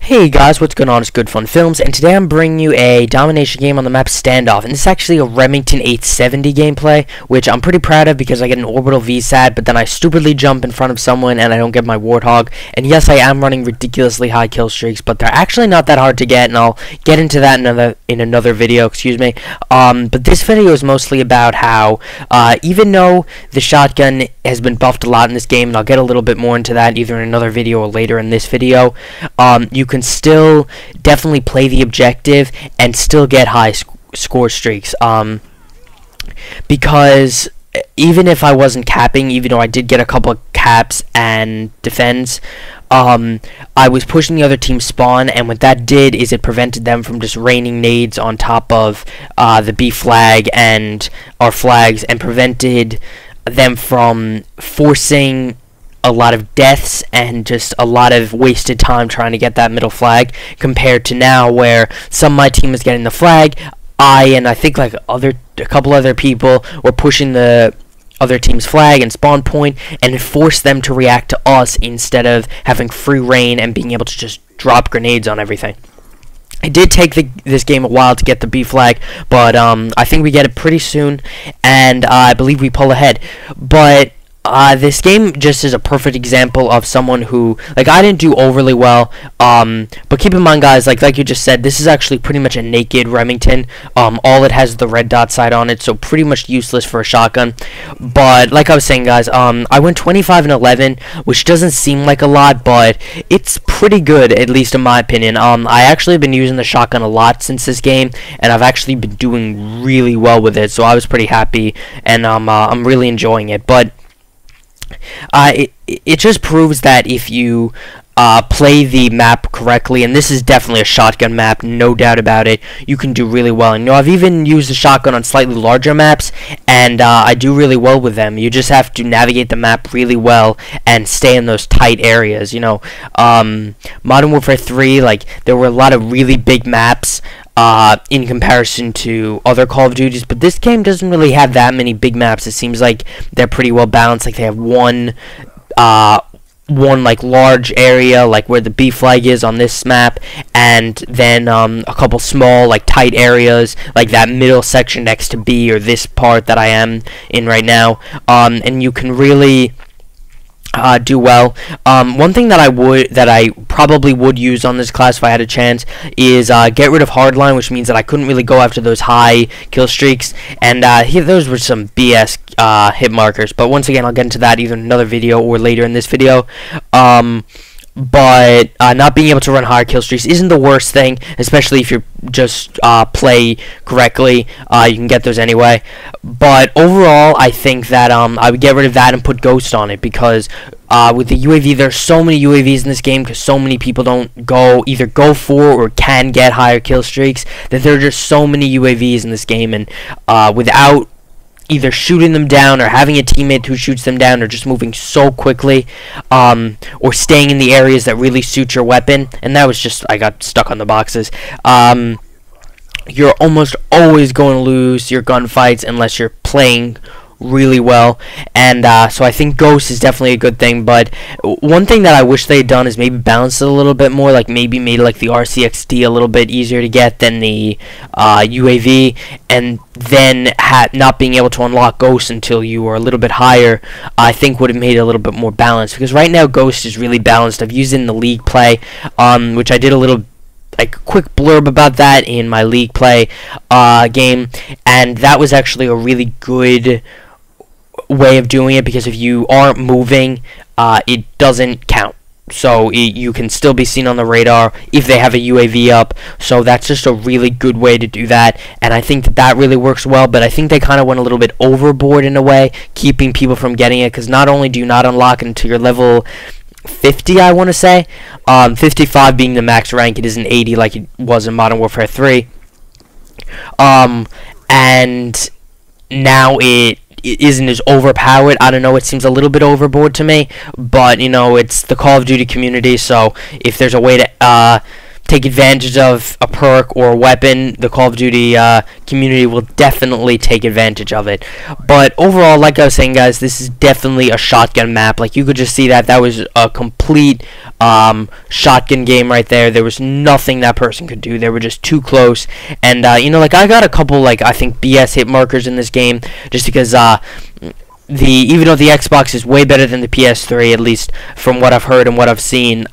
Hey guys, what's going on? It's Good Fun Films, and today I'm bringing you a domination game on the map Standoff, and this is actually a Remington 870 gameplay, which I'm pretty proud of because I get an orbital VSAT, but then I stupidly jump in front of someone and I don't get my Warthog, and yes, I am running ridiculously high kill streaks, but they're actually not that hard to get, and I'll get into that in another video, excuse me. But this video is mostly about how, even though the shotgun has been buffed a lot in this game, and I'll get a little bit more into that either in another video or later in this video, you can still definitely play the objective and still get high score streaks, because even if I wasn't capping, even though I did get a couple of caps and defends, I was pushing the other team's spawn, and what that did is it prevented them from just raining nades on top of the B flag and our flags, and prevented them from forcing a lot of deaths and just a lot of wasted time trying to get that middle flag, compared to now where some of my team was getting the flag, and I think like a couple other people were pushing the other team's flag and spawn point, and it forced them to react to us instead of having free reign and being able to just drop grenades on everything. It did take this game a while to get the B flag, but I think we get it pretty soon, and I believe we pull ahead. But this game just is a perfect example of someone who, like, I didn't do overly well, but keep in mind, guys, like you just said, this is actually pretty much a naked Remington. All it has is the red dot sight on it, so pretty much useless for a shotgun. But like I was saying, guys, I went 25 and 11, which doesn't seem like a lot, but it's pretty good, at least in my opinion. I actually have been using the shotgun a lot since this game, and I've actually been doing really well with it, so I was pretty happy, and I'm really enjoying it. But it just proves that if you play the map correctly, and this is definitely a shotgun map, no doubt about it, you can do really well. And you know, I've even used the shotgun on slightly larger maps, and I do really well with them. You just have to navigate the map really well and stay in those tight areas. You know, Modern Warfare 3, like, there were a lot of really big maps in comparison to other Call of Duties, but this game doesn't really have that many big maps. It seems like they're pretty well balanced. Like, they have one like large area, like where the B flag is on this map, and then a couple small, like, tight areas, like that middle section next to B, or this part that I am in right now, and you can really do well. One thing that I probably would use on this class if I had a chance is get rid of hardline, which means that I couldn't really go after those high kill streaks, and those were some BS hit markers. But once again, I'll get into that either in another video or later in this video. But not being able to run higher kill streaks isn't the worst thing, especially if you just play correctly. You can get those anyway. But overall, I think that I would get rid of that and put Ghost on it, because with the UAV, there's so many UAVs in this game, because so many people don't either go for or can get higher kill streaks, that there are just so many UAVs in this game, and without either shooting them down or having a teammate who shoots them down, or just moving so quickly, or staying in the areas that really suit your weapon, and that was just, I got stuck on the boxes, you're almost always going to lose your gunfights unless you're playing really well. And so I think Ghost is definitely a good thing. But one thing that I wish they had done is maybe balance it a little bit more, like maybe made like the RCXD a little bit easier to get than the UAV, and then not being able to unlock Ghost until you were a little bit higher, I think would have made it a little bit more balanced, because right now Ghost is really balanced. I've used it in the league play, which I did a little quick blurb about that in my league play game, and that was actually a really good way of doing it, because if you aren't moving, it doesn't count. So you can still be seen on the radar if they have a UAV up. So that's just a really good way to do that, and I think that really works well. But I think they kind of went a little bit overboard in a way, keeping people from getting it, because not only do you not unlock it until your level 50, I want to say, 55 being the max rank, it isn't 80 like it was in Modern Warfare 3, and now it isn't as overpowered. I don't know, it seems a little bit overboard to me, but you know, it's the Call of Duty community, so if there's a way to take advantage of a perk or a weapon, the Call of Duty community will definitely take advantage of it. But overall, like I was saying, guys, this is definitely a shotgun map. Like, you could just see that was a complete shotgun game right there. There was nothing that person could do. They were just too close. And you know, like, I got a couple, like, I think BS hit markers in this game, just because even though the Xbox is way better than the PS3, at least from what I've heard and what I've seen,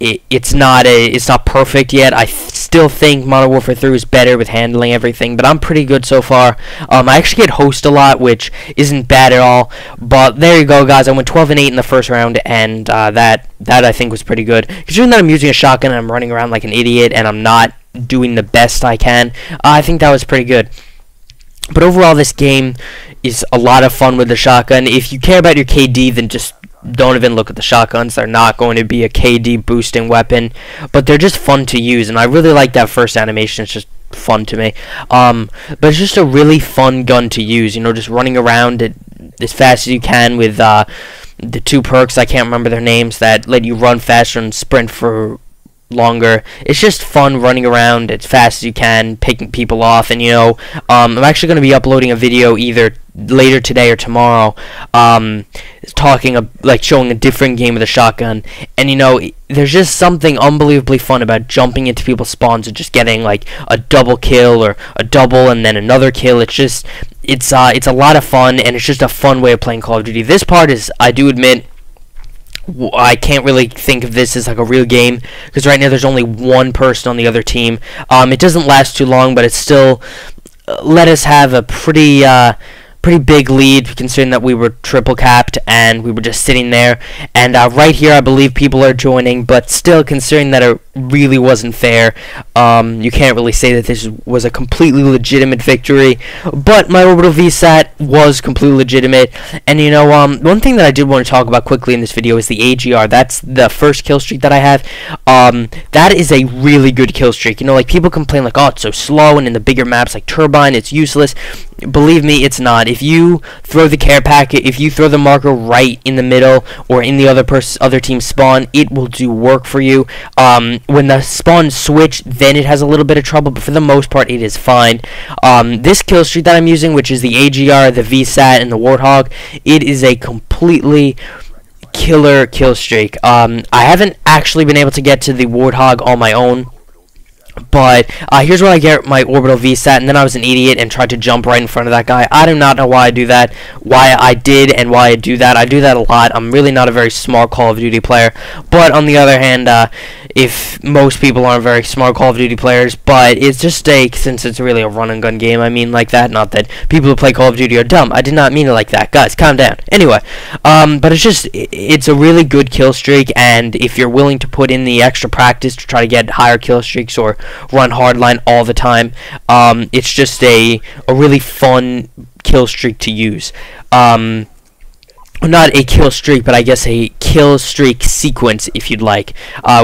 it's not perfect yet. I still think Modern Warfare 3 is better with handling everything, but I'm pretty good so far. I actually get host a lot, which isn't bad at all. But there you go, guys. I went 12-8 in the first round, and that I think was pretty good. Considering that I'm using a shotgun and I'm running around like an idiot, and I'm not doing the best I can, I think that was pretty good. But overall, this game is a lot of fun with the shotgun. If you care about your KD, then just don't even look at the shotguns. They're not going to be a KD boosting weapon, but they're just fun to use, and I really like that first animation. It's just fun to me. But it's just a really fun gun to use, you know, just running around as fast as you can with the two perks, I can't remember their names, that let you run faster and sprint for longer. It's just fun running around as fast as you can, picking people off. And you know, I'm actually going to be uploading a video either later today or tomorrow, showing a different game with a shotgun. And you know, there's just something unbelievably fun about jumping into people's spawns and just getting like a double kill or a double and then another kill. It's a lot of fun, and it's just a fun way of playing Call of Duty. This part is, I do admit, I can't really think of this as like a real game, because right now there's only one person on the other team. It doesn't last too long, but it still let us have a pretty big lead, considering that we were triple capped and we were just sitting there. And right here, I believe people are joining, but still, considering that it really wasn't fair, you can't really say that this was a completely legitimate victory. But my orbital VSAT was completely legitimate. And you know, one thing that I did want to talk about quickly in this video is the AGR. That's the first kill streak that I have. That is a really good kill streak. You know, like, people complain like, oh, it's so slow, and in the bigger maps like Turbine, it's useless. Believe me, it's not. If you throw the care packet, if you throw the marker right in the middle or in the other team's spawn, it will do work for you. When the spawns switch, then it has a little bit of trouble, but for the most part, it is fine. This kill streak that I'm using, which is the AGR, the VSAT, and the Warthog, it is a completely killer kill streak. I haven't actually been able to get to the Warthog on my own, but here's where I get my orbital VSAT, and then I was an idiot and tried to jump right in front of that guy. I do not know why I do that, why I did and why I do that. I do that a lot. I'm really not a very smart Call of Duty player, but on the other hand, if most people aren't very smart Call of Duty players, but it's just since it's really a run and gun game, I mean like that, not that people who play Call of Duty are dumb. I did not mean it like that, guys, calm down. Anyway, but it's a really good kill streak, and if you're willing to put in the extra practice to try to get higher kill streaks or run hardline all the time, it's just a really fun kill streak to use. Not a kill streak, but I guess a kill streak sequence, if you'd like,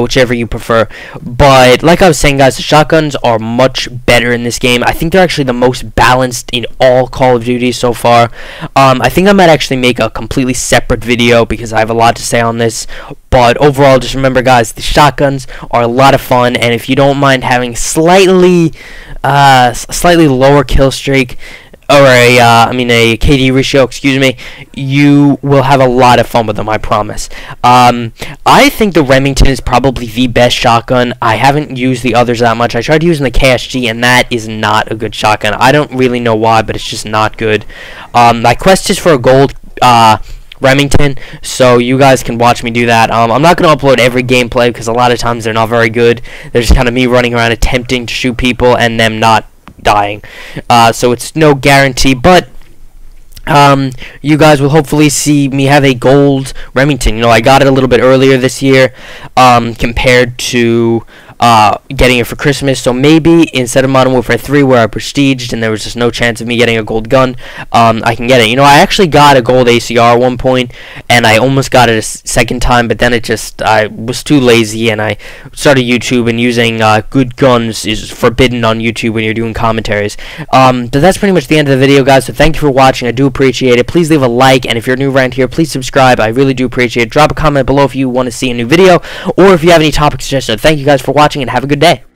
whichever you prefer. But like I was saying, guys, the shotguns are much better in this game. I think they're actually the most balanced in all Call of Duty so far. I think I might actually make a completely separate video, because I have a lot to say on this. But overall, just remember, guys, the shotguns are a lot of fun, and if you don't mind having slightly lower kill streak, or a KD ratio, excuse me, you will have a lot of fun with them, I promise. I think the Remington is probably the best shotgun. I haven't used the others that much. I tried using the KSG, and that is not a good shotgun. I don't really know why, but it's just not good. My quest is for a gold Remington, so you guys can watch me do that. I'm not going to upload every gameplay, because a lot of times they're not very good. They're just kind of me running around attempting to shoot people and them not dying, so it's no guarantee, but you guys will hopefully see me have a gold Remington. You know, I got it a little bit earlier this year, compared to getting it for Christmas, so maybe instead of Modern Warfare 3 where I prestiged and there was just no chance of me getting a gold gun, I can get it. You know, I actually got a gold ACR at one point, and I almost got it a second time, but then I was too lazy, and I started YouTube, and using good guns is forbidden on YouTube when you're doing commentaries. But that's pretty much the end of the video, guys, so thank you for watching. I do appreciate it. Please leave a like, and if you're new around here, please subscribe. I really do appreciate it. Drop a comment below if you want to see a new video, or if you have any topic suggestions. Thank you guys for watching. watching, and have a good day.